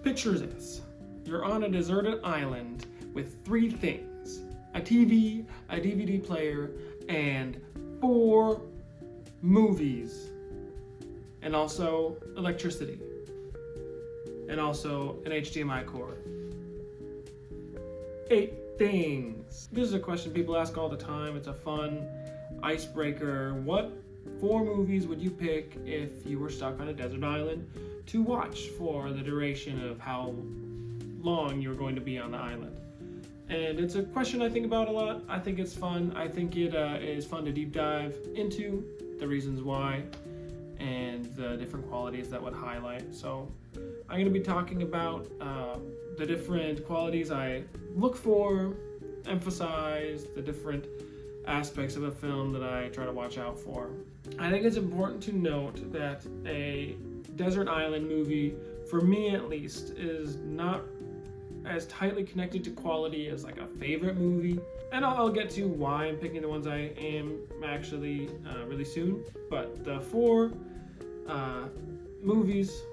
Picture this. You're on a deserted island with 3 things: a TV, a DVD player, and 4 movies. And also electricity. And also an HDMI cord. 8 things. This is a question people ask all the time. It's a fun icebreaker. What 4 movies would you pick if you were stuck on a desert island to watch for the duration of how long you're going to be on the island? And it's a question I think about a lot. I think it's fun. I think it is fun to deep dive into the reasons why and the different qualities that would highlight. So I'm going to be talking about the different qualities I look for, emphasize the different aspects of a film that I try to watch out for. I think it's important to note that a desert island movie, for me at least, is not as tightly connected to quality as like a favorite movie. And I'll get to why I'm picking the ones I am actually really soon. But the 4 movies,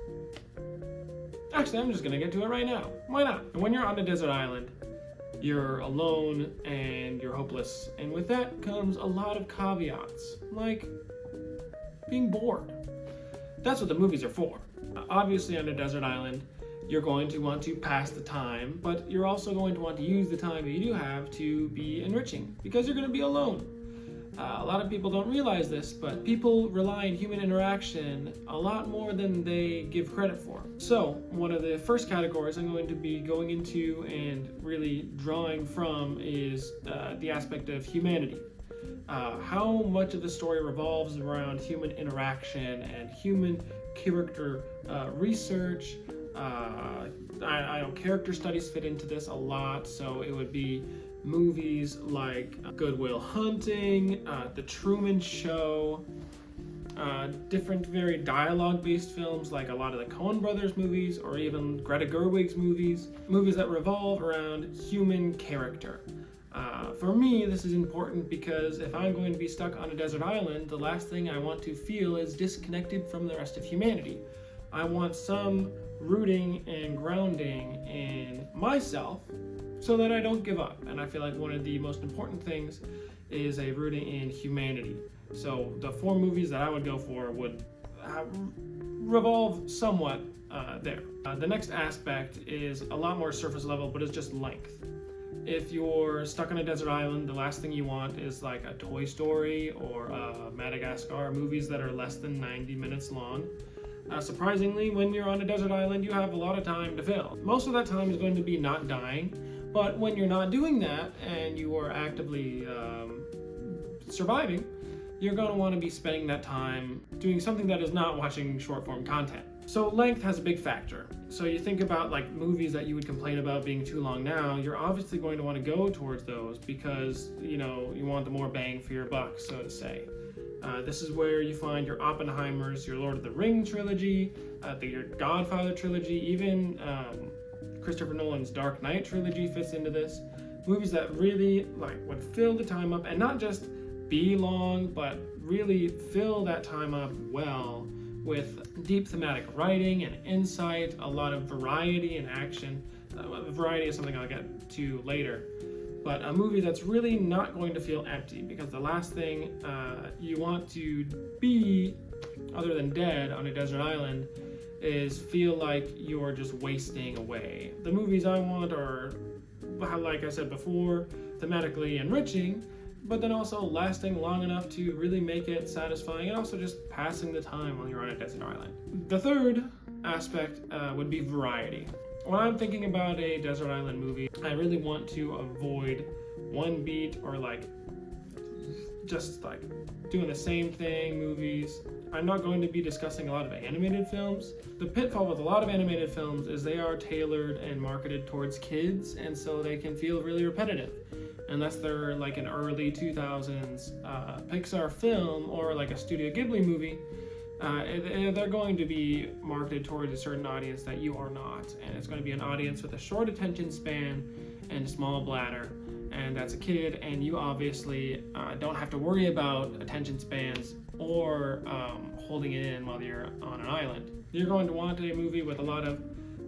actually I'm just gonna get to it right now. Why not? When you're on a desert island, you're alone and you're hopeless. And with that comes a lot of caveats, like being bored. That's what the movies are for. Obviously on a desert island, you're going to want to pass the time, but you're also going to want to use the time that you do have to be enriching, because you're going to be alone. A lot of people don't realize this, but people rely on human interaction a lot more than they give credit for. So, one of the first categories I'm going to be going into and really drawing from is the aspect of humanity. How much of the story revolves around human interaction and human character research. I know character studies fit into this a lot, so it would be movies like Good Will Hunting, The Truman Show, different very dialogue-based films like a lot of the Coen Brothers movies, or even Greta Gerwig's movies that revolve around human character. For me, this is important because if I'm going to be stuck on a desert island, the last thing I want to feel is disconnected from the rest of humanity. I want some rooting and grounding in myself so that I don't give up. And I feel like one of the most important things is a rooting in humanity. So the 4 movies that I would go for would revolve somewhat there. The next aspect is a lot more surface level, but it's just length. If you're stuck on a desert island, the last thing you want is like a Toy Story or Madagascar, movies that are less than 90 minutes long. Surprisingly, when you're on a desert island, you have a lot of time to fill. Most of that time is going to be not dying, but when you're not doing that and you are actively surviving, you're going to want to be spending that time doing something that is not watching short form content. So length has a big factor. So you think about like movies that you would complain about being too long now, you're obviously going to want to go towards those because, you know, you want the more bang for your buck, so to say. This is where you find your Oppenheimers, your Lord of the Rings trilogy, your Godfather trilogy, even Christopher Nolan's Dark Knight trilogy fits into this. Movies that really would fill the time up, and not just be long, but really fill that time up well with deep thematic writing and insight, a lot of variety and action. Variety is something I'll get to later. But a movie that's really not going to feel empty, because the last thing you want to be, other than dead on a desert island, is feel like you're just wasting away. The movies I want are, like I said before, thematically enriching, but then also lasting long enough to really make it satisfying, and also just passing the time while you're on a desert island. The third aspect would be variety. When I'm thinking about a desert island movie, I really want to avoid one beat or just doing the same thing movies. I'm not going to be discussing a lot of animated films. The pitfall with a lot of animated films is they are tailored and marketed towards kids, and so they can feel really repetitive. Unless they're like an early 2000s Pixar film or like a Studio Ghibli movie, they're going to be marketed towards a certain audience that you are not, and it's going to be an audience with a short attention span and a small bladder, and that's a kid, and you obviously don't have to worry about attention spans or holding it in while you're on an island. You're going to want a movie with a lot of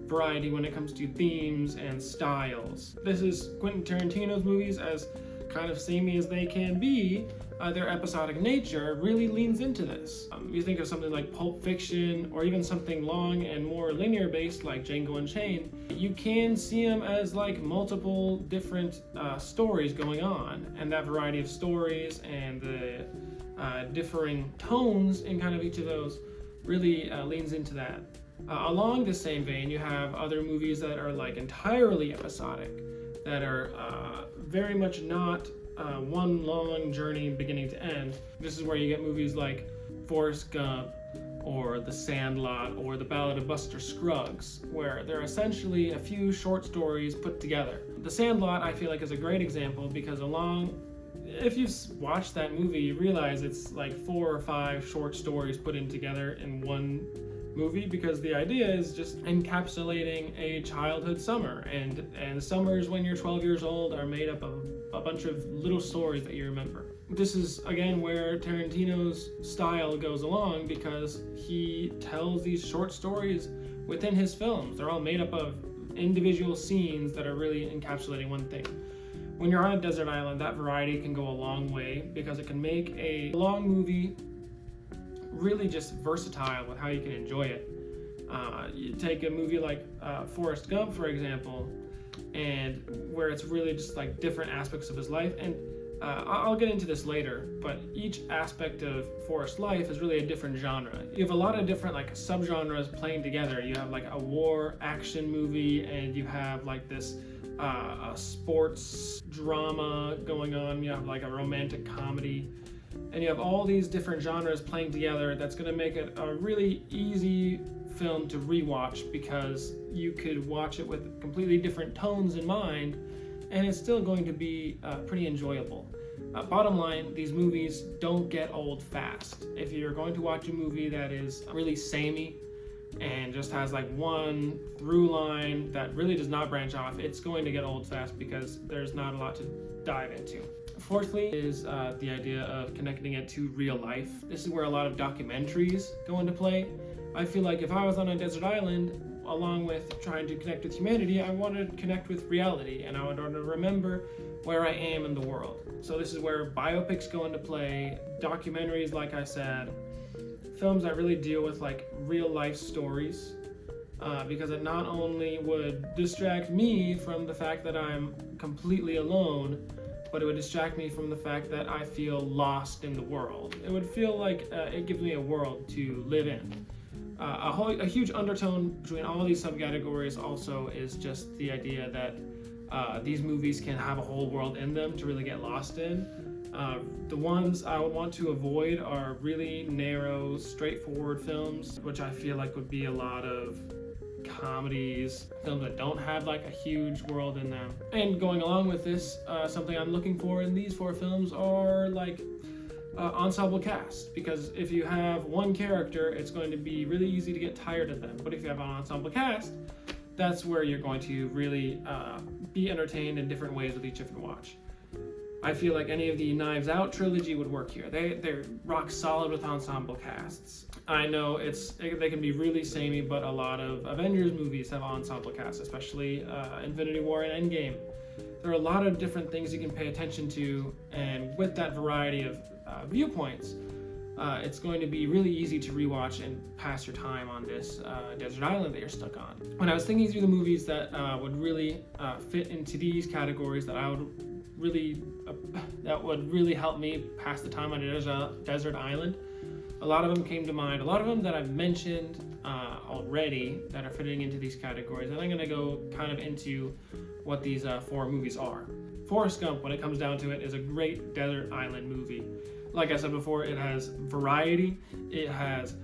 variety when it comes to themes and styles. This is Quentin Tarantino's movies, as kind of samey as they can be. Their episodic nature really leans into this. You think of something like Pulp Fiction, or even something long and more linear based like Django Unchained, you can see them as like multiple different stories going on, and that variety of stories and the differing tones in kind of each of those really leans into that. Along the same vein, you have other movies that are like entirely episodic, that are very much not one long journey beginning to end. This is where you get movies like Forrest Gump or The Sandlot or The Ballad of Buster Scruggs, where they're essentially a few short stories put together. The Sandlot, I feel like, is a great example because if you've watched that movie, you realize it's like 4 or 5 short stories put in together in one movie, because the idea is just encapsulating a childhood summer, and summers when you're 12 years old are made up of a bunch of little stories that you remember. This is again where Tarantino's style goes along, because he tells these short stories within his films. They're all made up of individual scenes that are really encapsulating one thing. When you're on a desert island, that variety can go a long way, because it can make a long movie really just versatile with how you can enjoy it. You take a movie like Forrest Gump, for example, and where it's really just like different aspects of his life, and I'll get into this later, but each aspect of Forrest's life is really a different genre. You have a lot of different like subgenres playing together. You have like a war action movie, and you have like this a sports drama going on. You have like a romantic comedy, and you have all these different genres playing together. That's going to make it a really easy film to rewatch, because you could watch it with completely different tones in mind, and it's still going to be pretty enjoyable. Bottom line, these movies don't get old fast. If you're going to watch a movie that is really samey and just has like one through line that really does not branch off, it's going to get old fast because there's not a lot to dive into. Fourthly is the idea of connecting it to real life. This is where a lot of documentaries go into play. I feel like if I was on a desert island, along with trying to connect with humanity, I want to connect with reality, and I would want to remember where I am in the world. So this is where biopics go into play, documentaries, like I said, films that really deal with like real life stories, because it not only would distract me from the fact that I'm completely alone, but it would distract me from the fact that I feel lost in the world. It would feel like it gives me a world to live in. A huge undertone between all these subcategories also is just the idea that these movies can have a whole world in them to really get lost in. The ones I would want to avoid are really narrow, straightforward films, which I feel like would be a lot of comedies, films that don't have like a huge world in them. And going along with this, something I'm looking for in these 4 films are like ensemble cast, because if you have one character, it's going to be really easy to get tired of them. But if you have an ensemble cast, that's where you're going to really be entertained in different ways with each different watch. I feel like any of the Knives Out trilogy would work here. They're rock solid with ensemble casts. I know they can be really samey, but a lot of Avengers movies have ensemble casts, especially Infinity War and Endgame. There are a lot of different things you can pay attention to, and with that variety of viewpoints, it's going to be really easy to rewatch and pass your time on this desert island that you're stuck on. When I was thinking through the movies that would really fit into these categories, that would really help me pass the time on a desert island, a lot of them came to mind. A lot of them that I've mentioned already that are fitting into these categories, and I'm going to go kind of into what these 4 movies are. Forrest Gump, when it comes down to it, is a great desert island movie. Like I said before, it has variety, it has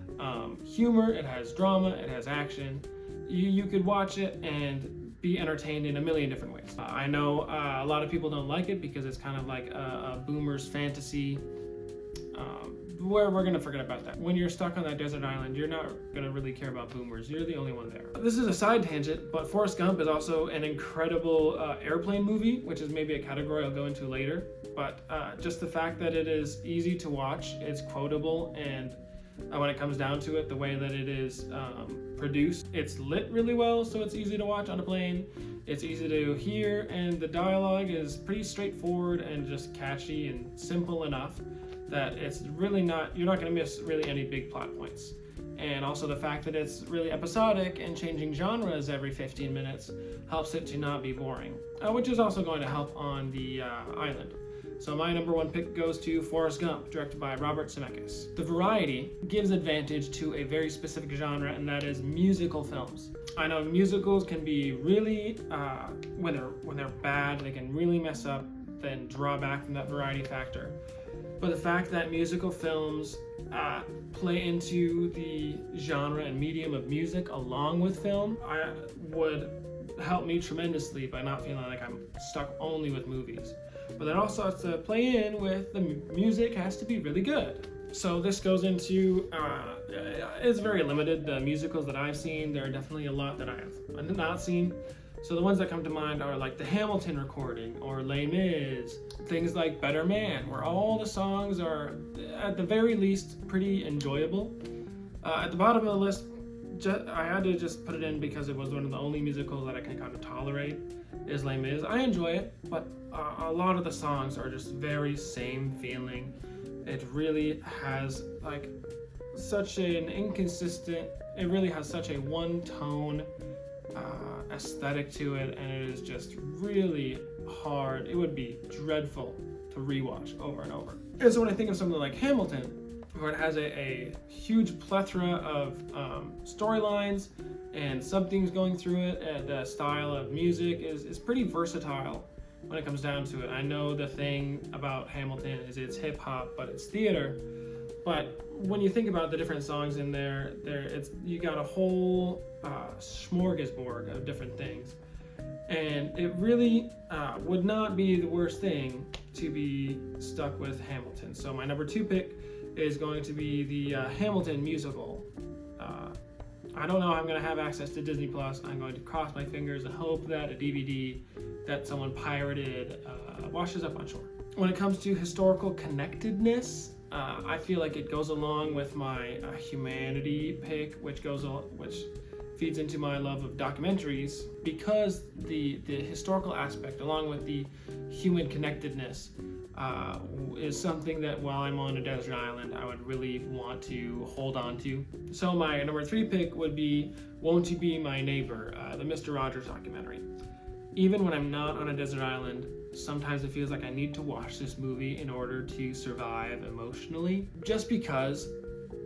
humor, it has drama, it has action. You could watch it and be entertained in a million different ways. I know a lot of people don't like it because it's kind of like a boomer's fantasy, where we're going to forget about that. When you're stuck on that desert island, you're not going to really care about boomers. You're the only one there. This is a side tangent, but Forrest Gump is also an incredible airplane movie, which is maybe a category I'll go into later. But just the fact that it is easy to watch, it's quotable, and when it comes down to it, the way that it is produced. It's lit really well, so it's easy to watch on a plane. It's easy to hear, and the dialogue is pretty straightforward and just catchy and simple enough that it's really not, you're not going to miss really any big plot points. And also the fact that it's really episodic and changing genres every 15 minutes helps it to not be boring, which is also going to help on the island. So my number one pick goes to Forrest Gump, directed by Robert Zemeckis. The variety gives advantage to a very specific genre, and that is musical films. I know musicals can be really, when they're bad, they can really mess up, then draw back from that variety factor. But the fact that musical films play into the genre and medium of music along with film, would help me tremendously by not feeling like I'm stuck only with movies. But that also has to play in with the music has to be really good. So this goes into, it's very limited, the musicals that I've seen. There are definitely a lot that I have not seen. So the ones that come to mind are like the Hamilton recording or Les Mis, things like Better Man, where all the songs are, at the very least, pretty enjoyable. At the bottom of the list, I had to just put it in because it was one of the only musicals that I can kind of tolerate, is Les Mis. I enjoy it, but a lot of the songs are just very same feeling. It really has like such an inconsistent, it really has such a one-tone aesthetic to it, and it is just really hard. It would be dreadful to rewatch over and over. And so when I think of something like Hamilton, where it has a huge plethora of storylines and sub-themes going through it, and the style of music is pretty versatile when it comes down to it. I know the thing about Hamilton is it's hip-hop, but it's theater. But when you think about the different songs in there, you got a whole smorgasbord of different things. And it really would not be the worst thing to be stuck with Hamilton. So my number two pick is going to be the Hamilton musical. I don't know how I'm going to have access to Disney Plus. I'm going to cross my fingers and hope that a DVD that someone pirated washes up on shore. When it comes to historical connectedness, I feel like it goes along with my humanity pick, which feeds into my love of documentaries, because the historical aspect, along with the human connectedness, is something that while I'm on a desert island, I would really want to hold on to. So my number three pick would be Won't You Be My Neighbor, the Mr. Rogers documentary. Even when I'm not on a desert island, sometimes it feels like I need to watch this movie in order to survive emotionally, just because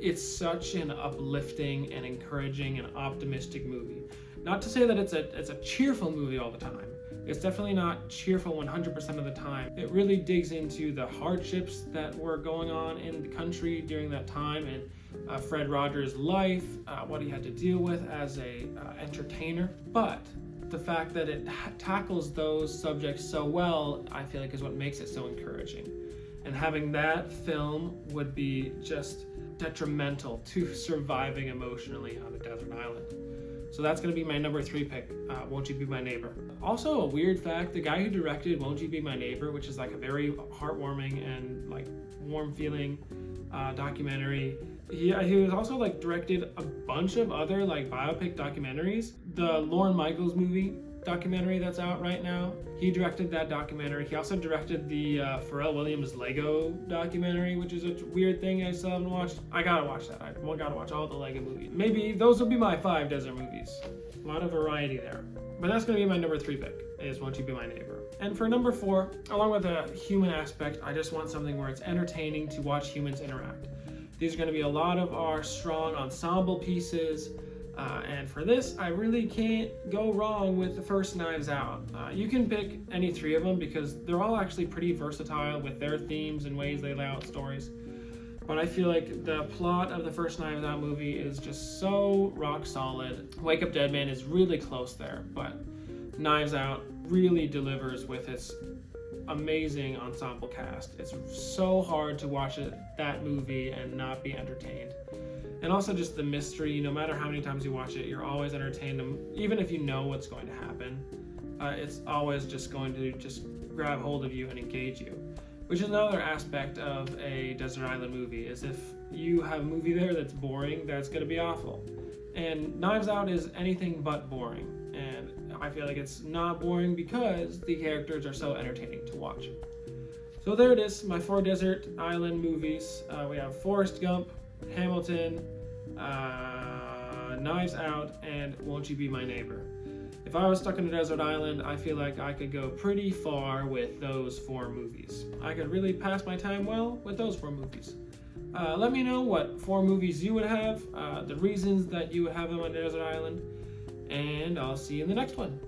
it's such an uplifting and encouraging and optimistic movie. Not to say that it's a cheerful movie all the time. It's definitely not cheerful 100% of the time. It really digs into the hardships that were going on in the country during that time, and Fred Rogers' life, what he had to deal with as a entertainer. But the fact that it tackles those subjects so well, I feel like is what makes it so encouraging. And having that film would be just detrimental to surviving emotionally on a desert island. So that's going to be my number three pick, Won't You Be My Neighbor. Also, a weird fact, the guy who directed Won't You Be My Neighbor, which is like a very heartwarming and like warm feeling documentary, he was also like directed a bunch of other like biopic documentaries. The Lorne Michaels movie documentary that's out right now, he directed that documentary. He also directed the Pharrell Williams Lego documentary, which is a weird thing I still haven't watched. I gotta watch that. I gotta watch all the Lego movies. Maybe those will be my 5 desert movies. A lot of variety there. But that's gonna be my number 3 pick, is Won't You Be My Neighbor. And for number 4, along with the human aspect, I just want something where it's entertaining to watch humans interact. These are gonna be a lot of our strong ensemble pieces. And for this, I really can't go wrong with the first Knives Out. You can pick any 3 of them because they're all actually pretty versatile with their themes and ways they lay out stories. But I feel like the plot of the first Knives Out movie is just so rock solid. Wake Up Dead Man is really close there, but Knives Out really delivers with its amazing ensemble cast. It's so hard to watch that movie and not be entertained. And also just the mystery, no matter how many times you watch it, you're always entertained. Even if you know what's going to happen, it's always just going to just grab hold of you and engage you, which is another aspect of a desert island movie, is if you have a movie there that's boring, that's going to be awful. And Knives Out is anything but boring, and I feel like it's not boring because the characters are so entertaining to watch. So there it is, my 4 desert island movies. We have Forrest Gump, Hamilton, Knives Out, and Won't You Be My Neighbor. If I was stuck in a desert island, I feel like I could go pretty far with those 4 movies. I could really pass my time well with those 4 movies. Let me know what 4 movies you would have, the reasons that you would have them on a desert island, and I'll see you in the next one.